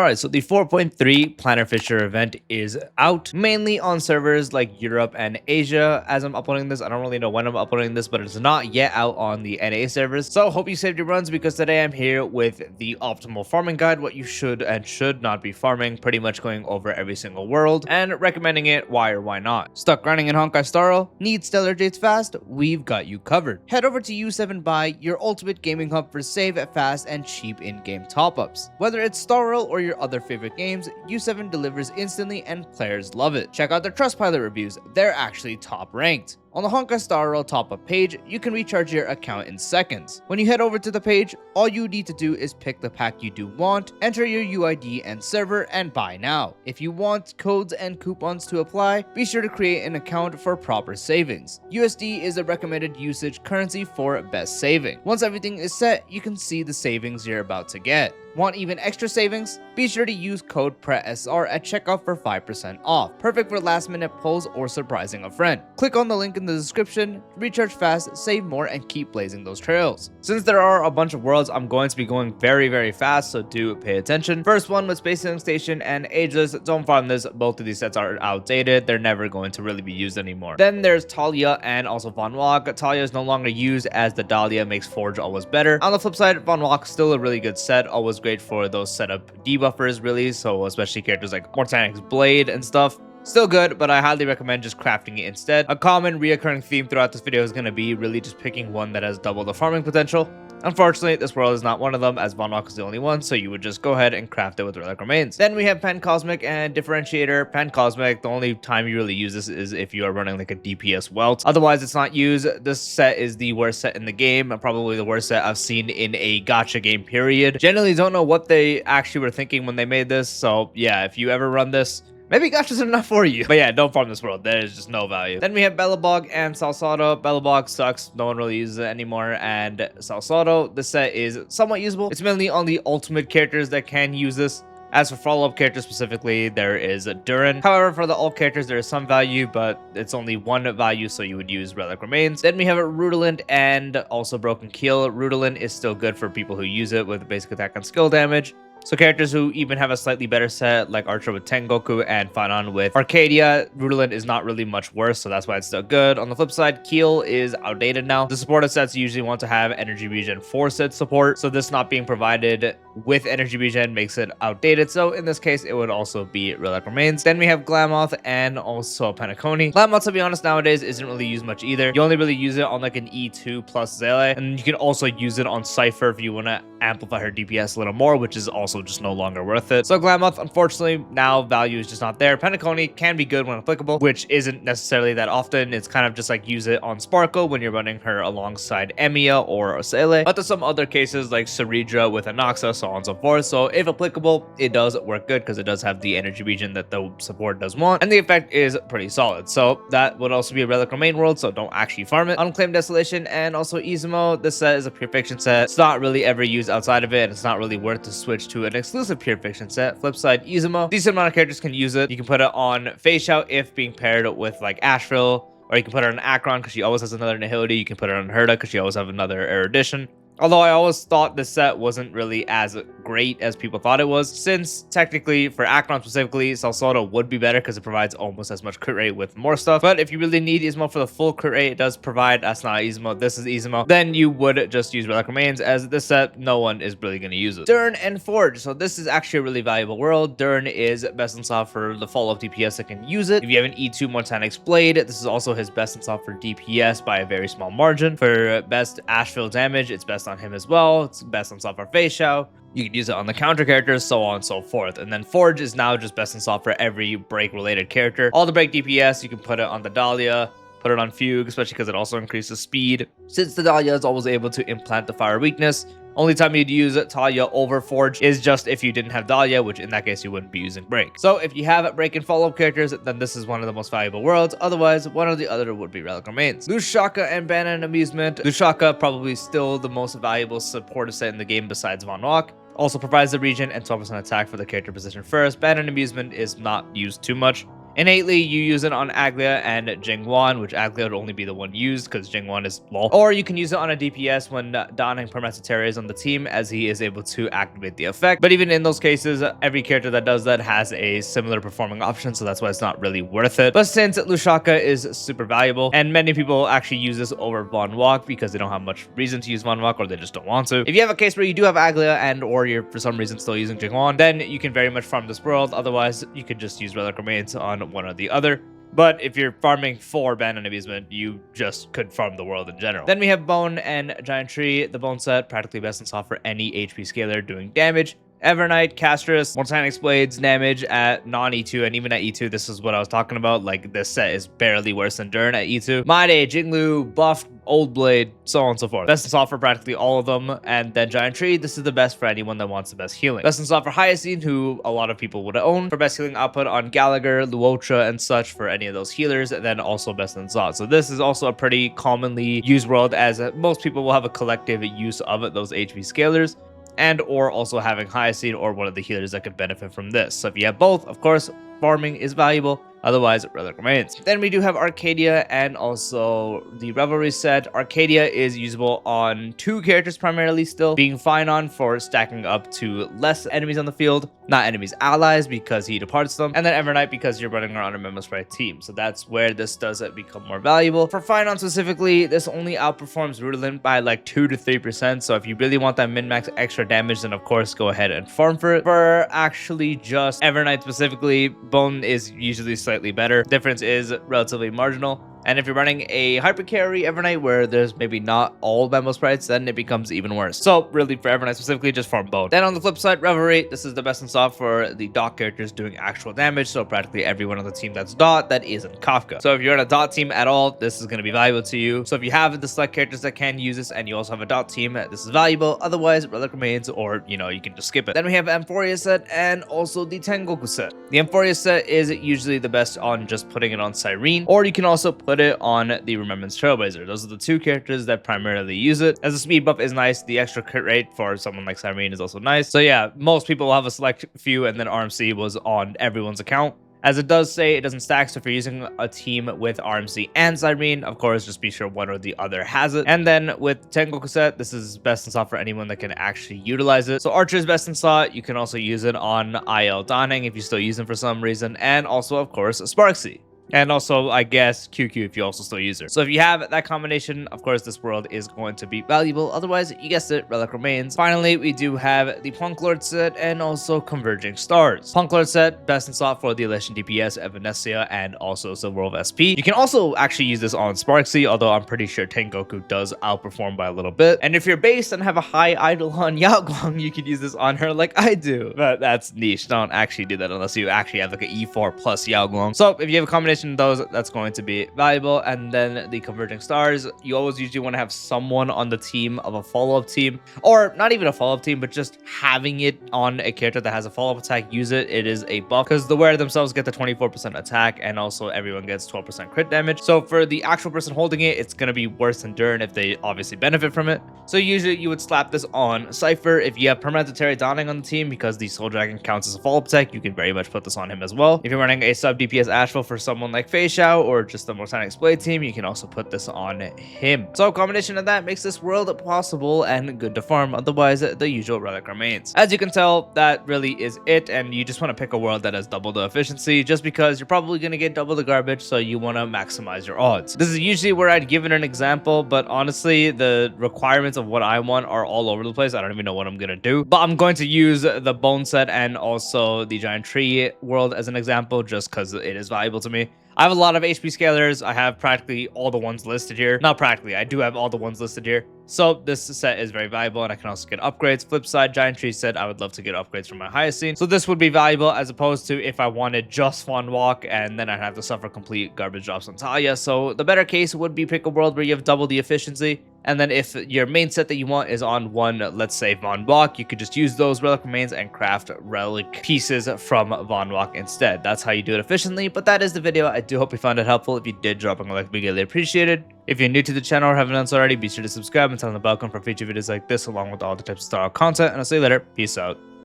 Alright, so the 4.3 Planar Fissure event is out, mainly on servers like Europe and Asia. As I'm uploading this, I don't really know when I'm uploading this, but it's not yet out on the NA servers. So hope you saved your runs, because today I'm here with the optimal farming guide, what you should and should not be farming, pretty much going over every single world, and recommending it why or why not. Stuck grinding in Honkai Starro? Need Stellar Jates fast? We've got you covered. Head over to U7 Buy, your ultimate gaming hub for save, fast, and cheap in-game top-ups. Whether it's Starro or your other favorite games, U7 delivers instantly and players love it. Check out their Trustpilot reviews, they're actually top ranked. On the Honkai Starro top-up page, you can recharge your account in seconds. When you head over to the page, all you need to do is pick the pack you do want, enter your UID and server, and buy now. If you want codes and coupons to apply, be sure to create an account for proper savings. USD is a recommended usage currency for best saving. Once everything is set, you can see the savings you're about to get. Want even extra savings? Be sure to use code PRESR at checkout for 5% off. Perfect for last minute pulls or surprising a friend. Click on the link in the description, recharge fast, save more, and keep blazing those trails. Since there are a bunch of worlds, I'm going to be going very fast, so do pay attention. First one with Space Sailing Station and Ageless. Don't farm this, both of these sets are outdated. They're never going to really be used anymore. Then there's Talia and also Vonwacq. Talia is no longer used, as the Dahlia makes Forge always better. On the flip side, Vonwacq still a really good set, always great for those setup debuffers, really, so especially characters like Mortanic's Blade and stuff. Still good, but I highly recommend just crafting it instead. A common reoccurring theme throughout this video is going to be really just picking one that has double the farming potential. Unfortunately, this world is not one of them, as Vonwacq is the only one, so you would just go ahead and craft it with relic remains. Then we have Pancosmic and Differentiator. Pancosmic, the only time you really use this is if you are running like a DPS welt. Otherwise, it's not used. This set is the worst set in the game, and probably the worst set I've seen in a gacha game, period. Generally don't know what they actually were thinking when they made this, so yeah, if you ever run this, maybe gachas are not for you. But yeah, don't farm this world. There's just no value. Then we have Belobog and Salsotto. Belobog sucks. No one really uses it anymore. And Salsotto, the set is somewhat usable. It's mainly on the ultimate characters that can use this. As for follow-up characters specifically, there is Duran. However, for the alt characters, there is some value, but it's only one value, so you would use Relic Remains. Then we have Rutilant and also Broken Keel. Rutilant is still good for people who use it with basic attack and skill damage. So characters who even have a slightly better set, like Archer with Tengoku and Fanon with Arcadia, Rutilant is not really much worse, so that's why it's still good. On the flip side, Keel is outdated now. The supported sets usually want to have Energy Regen 4 set support, so this not being provided with Energy Regen makes it outdated, so in this case, it would also be Relic Remains. Then we have Glamoth and also Penacony. Glamoth, to be honest, nowadays isn't really used much either. You only really use it on like an E2 plus Zele, and you can also use it on Cypher if you want to amplify her DPS a little more, which is also just no longer worth it. So Glamoth, unfortunately, now value is just not there. Penacony can be good when applicable, which isn't necessarily that often. It's kind of just like use it on Sparkle when you're running her alongside Emiya or Osele. But there's some other cases like Ceridra with Anoxa, so on and so forth. So if applicable, it does work good because it does have the energy region that the support does want, and the effect is pretty solid. So that would also be a Relic Remain world, so don't actually farm it. Unclaimed Desolation and also Izumo. This set is a pure fiction set. It's not really ever used outside of it, and it's not really worth to switch to an exclusive pure fiction set. Flip side, Izumo, decent amount of characters can use it. You can put it on Phase Shout if being paired with like Asheville, or you can put it on Akron because she always has another Nihility. You can put it on Herda because she always has another erudition. Although I always thought this set wasn't really as great as people thought it was, since technically for Akron specifically, Salsotto would be better because it provides almost as much crit rate with more stuff. But if you really need Izumo for the full crit rate, it does provide. That's not Izumo, this is Izumo. Then you would just use Relic Remains, as this set, no one is really going to use it. Duran and Forge. So this is actually a really valuable world. Duran is best in slot for the follow-up DPS that can use it. If you have an E2 Mortanic's Blade, this is also his best in slot for DPS by a very small margin. For best Asheville damage, it's best on him as well. It's best on slot for Phase Shout. You can use it on the counter characters, so on and so forth. And then Forge is now just best in slot for every break related character. All the break DPS, you can put it on the Dahlia, put it on Fugue, especially because it also increases speed. Since the Dahlia is always able to implant the fire weakness, only time you'd use Talia over Forge is just if you didn't have Dahlia, which in that case you wouldn't be using Break. So if you have Break and follow-up characters, then this is one of the most valuable worlds. Otherwise, one or the other would be Relic Remains. Lushaka and Bananamusement. Lushaka probably still the most valuable supportive set in the game besides Vonwacq. Also provides the region and 12% attack for the character position first. Bananamusement is not used too much. Innately, you use it on Aglia and Jingwan, which Aglia would only be the one used because Jingwan is lol. Or you can use it on a DPS when donning Permetataria is on the team, as he is able to activate the effect. But even in those cases, every character that does that has a similar performing option, so that's why it's not really worth it. But since Lushaka is super valuable, and many people actually use this over Vonwacq because they don't have much reason to use Vonwacq, or they just don't want to. If you have a case where you do have Aglia and or you're for some reason still using Jingwan, then you can very much farm this world. Otherwise, you could just use Relic Remains on one or the other. But if you're farming for Bananamusement, you just could farm the world in general. Then we have Bone and Giant Tree. The Bone set, practically best in slot for any HP scaler doing damage. Evernight, Castrus, Mortanic Blades, damage at non-E2, and even at E2, this is what I was talking about. Like, this set is barely worse than Duran at E2. Maide, Jinglu, Buff, Old Blade, so on and so forth. Best in slot for practically all of them. And then Giant Tree, this is the best for anyone that wants the best healing. Best in slot for Hyacine, who a lot of people would own, for best healing output on Gallagher, Luotra, and such for any of those healers, and then also best in slot. So this is also a pretty commonly used world, as most people will have a collective use of it, those HP scalers, and or also having Hyacine or one of the healers that could benefit from this. So if you have both, of course, farming is valuable. Otherwise, Relic Remains. Then we do have Arcadia and also the Revelry set. Arcadia is usable on 2 characters primarily still, being fine on for stacking up to less enemies on the field. Not enemies, allies, because he departs them. And then Evernight because you're running around a Memo Sprite team. So that's where this does become more valuable. For Finon specifically, this only outperforms Rutilant by like 2 to 3%. So if you really want that min-max extra damage, then of course go ahead and farm for it. For actually just Evernight specifically, Bone is usually slightly better. Difference is relatively marginal. And if you're running a Hyper Carry Evernight where there's maybe not all Memo Sprites, then it becomes even worse. So really for Evernight specifically, just farm Bone. Then on the flip side, Revelry, this is the best in slot for the dot characters doing actual damage. So practically everyone on the team that's dot that isn't Kafka. So if you're on a dot team at all, this is going to be valuable to you. So if you have the select characters that can use this and you also have a dot team, this is valuable. Otherwise, Relic Remains, or you can just skip it. Then we have Amphoreous set and also the Tengoku set. The Amphoreous set is usually the best on just putting it on Cyrene, or you can also put it on the Remembrance Trailblazer. Those are the 2 characters that primarily use it. As a speed buff is nice, the extra crit rate for someone like Cyrene is also nice. So yeah, most people will have a select few, and then RMC was on everyone's account. As it does say, it doesn't stack, so if you're using a team with RMC and Cyrene, of course, just be sure one or the other has it. And then with Tengoku set, this is best in slot for anyone that can actually utilize it. So Archer is best in slot. You can also use it on IL Donning if you still use them for some reason. And also, of course, Sparksy. And also, I guess, QQ if you also still use her. So if you have that combination, of course, this world is going to be valuable. Otherwise, you guessed it, Relic Remains. Finally, we do have the Punklorde set and also Converging Stars. Punklorde set, best in slot for the Elation DPS, Evanescia, and also Silver Wolf SP. You can also actually use this on Sparksy, although I'm pretty sure Tengoku does outperform by a little bit. And if you're based and have a high idol on Yaoguang, you could use this on her like I do. But that's niche. Don't actually do that unless you actually have like an E4 plus Yaoguang. So if you have a combination of those, that's going to be valuable. And then the Converging Stars, you always usually want to have someone on the team of a follow-up team, or not even a follow-up team, but just having it on a character that has a follow-up attack. Use it. It is a buff because the wearer themselves get the 24% attack, and also everyone gets 12% crit damage. So for the actual person holding it, it's going to be worse than Duran if they obviously benefit from it. So usually you would slap this on Cypher. If you have Permanentary Donning on the team, because the Soul Dragon counts as a follow-up attack, you can very much put this on him as well. If you're running a sub DPS Asheville for someone like Fei Xiao or just the Mortanic Blade team, you can also put this on him. So a combination of that makes this world possible and good to farm. Otherwise, the usual Relic Remains. As you can tell, that really is it, and you just want to pick a world that has double the efficiency, just because you're probably going to get double the garbage, so you want to maximize your odds. This is usually where I'd give it an example, but honestly, the requirements of what I want are all over the place. I don't even know what I'm going to do, but I'm going to use the Bone set and also the Giant Tree world as an example, just because it is valuable to me. I have a lot of HP scalers. I have practically all the ones listed here. Not practically, I do have all the ones listed here. So this set is very valuable, and I can also get upgrades. Flip side, Giant Tree said I would love to get upgrades from my Hyacine. So this would be valuable as opposed to if I wanted just Vonwacq, and then I'd have to suffer complete garbage drops on Talia. So the better case would be pick a world where you have double the efficiency. And then if your main set that you want is on one, let's say Vonwacq, you could just use those Relic Remains and craft relic pieces from Vonwacq instead. That's how you do it efficiently. But that is the video. I do hope you found it helpful. If you did, dropping a like would be greatly appreciated. If you're new to the channel or haven't done so already, be sure to subscribe and turn on the bell icon for future videos like this, along with all the types of style content. And I'll see you later. Peace out.